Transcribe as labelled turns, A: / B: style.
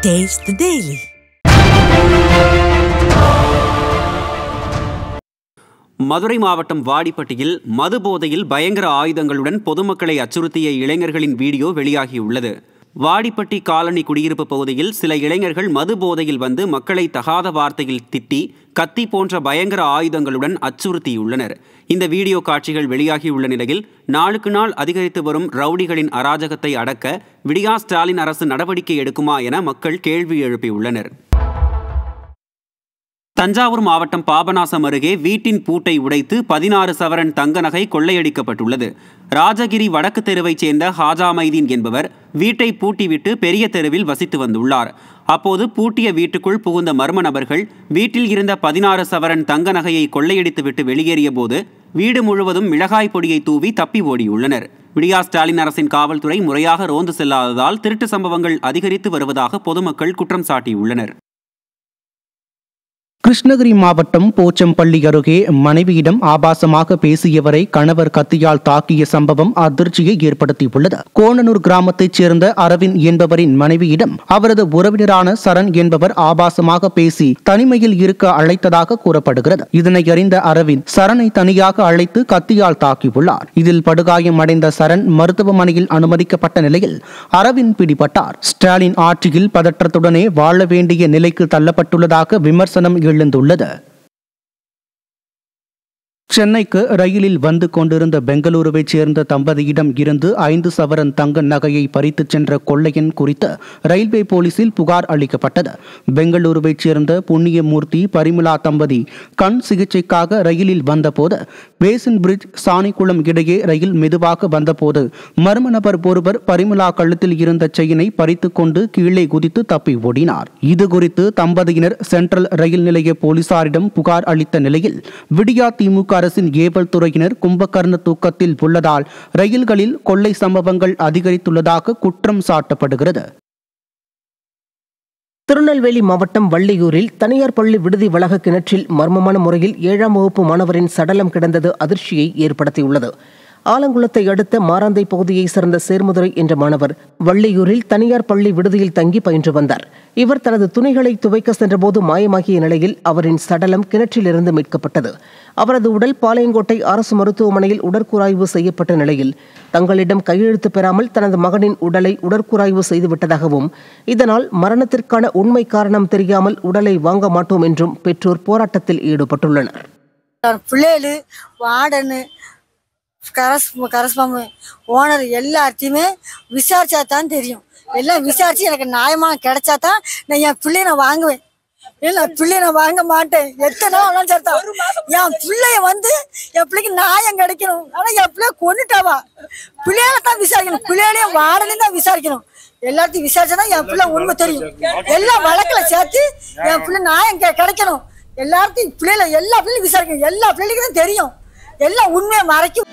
A: Taste the Daily. Madurai மாவட்டம் வாடிப்பட்டியில் மது போதையில் பயங்கர ஆயுதங்களுடன் பொதுமக்களை அச்சுறுத்திய இளைஞர்களின் வீடியோ வெளியாகியுள்ளது. வாடிப்பட்டி காலனி குடியிருப்பு பகுதியில் சில இளைஞர்கள் மது போதையில் வந்து மக்களை தகாத வார்த்தையில் திட்டி கத்தி போன்ற பயங்கர ஆயுதங்களுடன் அச்சுறுத்தியுள்ளனர். இந்த வீடியோ காட்சிகள் வெளியாகியுள்ள நிலையில் நாளுக்கு நாள் அதிகரித்து வரும் ரவுடிகளின் அராஜகத்தை அடக்க விடியா ஸ்டாலின் அரசு நடவடிக்கை எடுக்குமா என மக்கள் கேள்வி எழுப்பியுள்ளனர். தஞ்சாவூர் மாவட்டம் பாபநாசம் அருகே வீட்டின் பூட்டை உடைத்து 16 சவரன் தங்க நகை கொள்ளையடிக்கப்பட்டுள்ளது. ராஜகிரி வடக்கு தெருவைச் சேர்ந்த ஹாஜா மைதீன் என்பவர் வீட்டை பூட்டிவிட்டு பெரிய தெருவில் வசித்து வந்துள்ளார். அப்போது பூட்டிய வீட்டுக்குள் புகுந்த மர்ம நபர்கள் வீட்டில் இருந்த 16 சவரன் தங்க நகையை கொள்ளையடித்துவிட்டு வெளியேறிய போது வீடு முழுவதும் மிளகாய் பொடியை தூவி தப்பி ஓடியுள்ளனர். விடியா ஸ்டாலின் அரசின் காவல்துறை முறையாக ரோந்து செல்லாததால் திருட்டு சம்பவங்கள் அதிகரித்து வருவதாக பொதுமக்கள் குற்றம் சாட்டியுள்ளனர்.
B: கிருஷ்ணகிரி மாவட்டம் போச்சம்பள்ளி அருகே மனைவியிடம் ஆபாசமாக பேசியவரை கணவர் கத்தியால் தாக்கிய சம்பவம் அதிர்ச்சியை ஏற்படுத்தியுள்ளது. கோணனூர் கிராமத்தைச் சேர்ந்த அரவிந்த் என்பவரின் மனைவியிடம் அவரது உறவினரான சரண் என்பவர் ஆபாசமாக பேசி தனிமையில் இருக்க அழைத்ததாக கூறப்படுகிறது. இதனை அறிந்த அரவிந்த் சரனை தனியாக அழைத்து கத்தியால் தாக்கியுள்ளார். இதில் படுகாயமடைந்த சரண் மருத்துவமனையில் அனுமதிக்கப்பட்ட நிலையில் அரவிந்த் பிடிபட்டார். ஸ்டாலின் ஆட்சியில் பதற்றத்துடனே வாழ வேண்டிய நிலைக்கு தள்ளப்பட்டுள்ளதாக விமர்சனம் எழுந்துள்ளது. சென்னைக்கு ரயிலில் வந்து கொண்டிருந்த பெங்களூருவைச் சேர்ந்த தம்பதியிடம் இருந்து 5 சவரன் தங்க நகையை பறித்துச் சென்ற கொள்ளையன் குறித்து ரயில்வே போலீசில் புகார் அளிக்கப்பட்டது. பெங்களூருவைச் சேர்ந்த புண்ணியமூர்த்தி பரிமளா தம்பதி கண் சிகிச்சைக்காக ரயிலில் வந்தபோது பேசின் பிரிட்ஜ் சாணிக்குளம் இடையே ரயில் மெதுவாக வந்தபோது மர்ம நபர் ஒருவர் பரிமளா கழுத்தில் இருந்த செயினை பறித்துக் கொண்டு கீழே குதித்து தப்பி ஓடினார். இதுகுறித்து தம்பதியினர் சென்ட்ரல் ரயில் நிலைய போலீசாரிடம் புகார் அளித்த நிலையில் விடியா திமுக அரசின் ஏவல் துறையினர் கும்பகர்ண தூக்கத்தில் உள்ளதால் ரயில்களில் கொள்ளை சம்பவங்கள் அதிகரித்துள்ளதாக குற்றம் சாட்டப்படுகிறது.
C: திருநெல்வேலி மாவட்டம் வள்ளியூரில் தனியார் பள்ளி விடுதி வளாக கிணற்றில் மர்மமான முறையில் 7ஆம் வகுப்பு மாணவரின் சடலம் கிடந்தது அதிர்ச்சியை ஏற்படுத்தியுள்ளது. ஆலங்குளத்தை அடுத்த மாராந்தை பகுதியைச் சேர்ந்த சேர்முதுரை என்ற மாணவர் வள்ளியூரில் தனியார் பள்ளி விடுதியில் தங்கி பயின்று வந்தார். இவர் தனது துணிகளை துவைக்க சென்றபோது மாயமாகிய நிலையில் அவரின் சடலம் கிணற்றிலிருந்து மீட்கப்பட்டது. அவரது உடல் பாளையங்கோட்டை அரசு மருத்துவமனையில் உடற்கூராய்வு செய்யப்பட்ட நிலையில் தங்களிடம் கையெழுத்து பெறாமல் தனது மகனின் உடலை உடற்கூராய்வு செய்துவிட்டதாகவும் இதனால் மரணத்திற்கான உண்மை காரணம் தெரியாமல் உடலை வாங்க மாட்டோம் என்றும் பெற்றோர் போராட்டத்தில் ஈடுபட்டுள்ளனர்.
D: கரஸ்பாம்பு ஓனர் எல்லாத்தையுமே விசாரிச்சா தான் தெரியும். எல்லாம் விசாரிச்சு எனக்கு நியாயமாக கிடைச்சா தான் நான் என் பிள்ளைய நான் வாங்குவேன். இல்லை பிள்ளைய நான் வாங்க மாட்டேன். எத்தனை நாள் சேர்த்தா என் பிள்ளைய வந்து என் பிள்ளைக்கு நியாயம் கிடைக்கணும். ஆனால் என் பிள்ளைய கொண்டுட்டாவா பிள்ளையால தான் விசாரிக்கணும். பிள்ளைகளையும் வாடனையும் தான் விசாரிக்கணும். எல்லாத்தையும் விசாரிச்சாதான் என் பிள்ளை உண்மை தெரியும். எல்லா வழக்கில் சேர்த்து என் பிள்ளை நியாயம் கிடைக்கணும். எல்லாத்தையும் பிள்ளைல எல்லா பிள்ளையும் விசாரிக்கணும். எல்லா பிள்ளைகளுக்கும் தான் தெரியும். எல்லாம் உண்மையை மறைக்கும்.